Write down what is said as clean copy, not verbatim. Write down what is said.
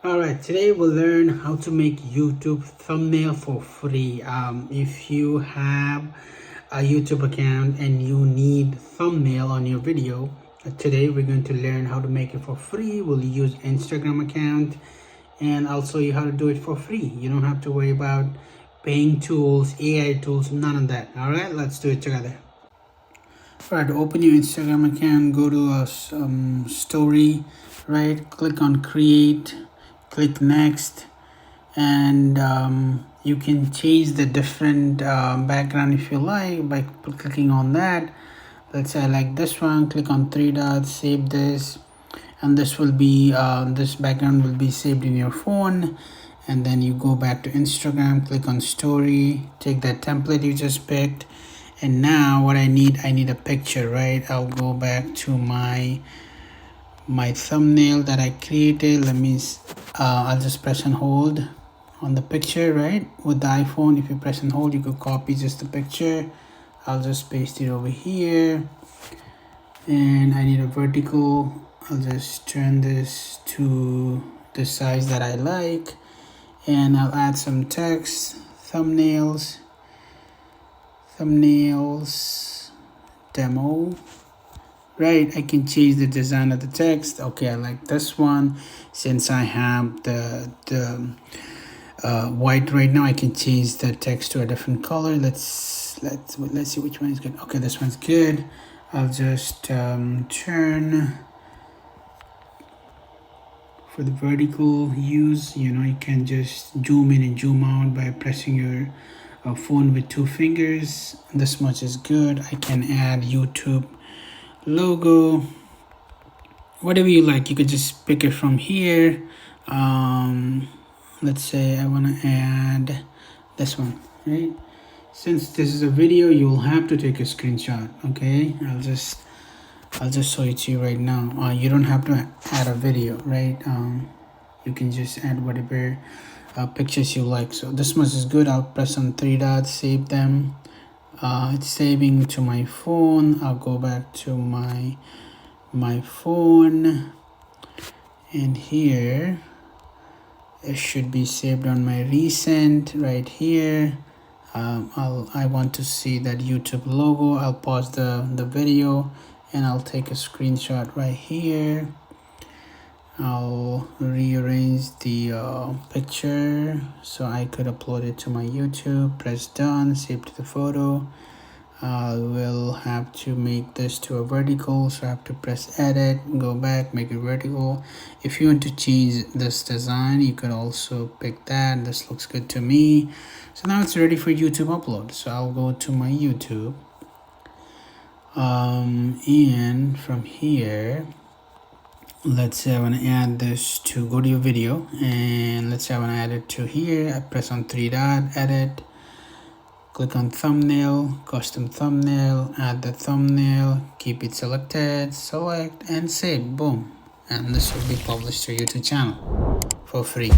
Alright, today we'll learn how to make YouTube thumbnail for free. If you have a YouTube account and you need thumbnail on your video, today we're going to learn how to make it for free. We'll use Instagram account and I'll show you how to do it for free. You don't have to worry about paying tools, AI tools, none of that. Alright, let's do it together. Alright, open your Instagram account, go to a story, right, click on create, click next, and you can change the different background if you like by clicking on that. Let's say I like this one, click on three dots, save this, and this will be this background will be saved in your phone. And then you go back to Instagram, click on story, take that template you just picked, and now what I need a picture, right? I'll go back to my thumbnail that I created. Let me I'll just press and hold on the picture, right? With the iPhone, if you press and hold, you could copy just the picture. I'll just paste it over here, and I need a vertical. I'll just turn this to the size that I like, and I'll add some text. Thumbnails demo, right? I can change the design of the text. Okay, I like this one. Since I have the white right now, I can change the text to a different color. Let's see which one is good. Okay, this one's good. I'll just turn for the vertical use. You can just zoom in and zoom out by pressing your phone with two fingers. This much is good. I can add YouTube logo, whatever you like. You could just pick it from here. Let's say I want to add this one, right? Since this is a video, you'll have to take a screenshot. Okay, I'll just show it to you right now. You don't have to add a video, right? You can just add whatever pictures you like. So this much is good. I'll press on three dots, save them. It's saving to my phone. I'll go back to my phone, and here it should be saved on my recent right here. I want to see that YouTube logo. I'll pause the video and I'll take a screenshot right here. I'll rearrange the picture so I could upload it to my YouTube. Press done, save to the photo. I will have to make this to a vertical, so I have to press edit, go back, make it vertical. If you want to change this design, you could also pick that. This looks good to me. So now it's ready for YouTube upload. So I'll go to my YouTube, and from here, let's say I want to add this to go to your video, and let's say I want to add it to here. I press on three dot, edit, click on thumbnail, custom thumbnail, add the thumbnail, keep it selected, select and save. Boom, and this will be published to your YouTube channel for free.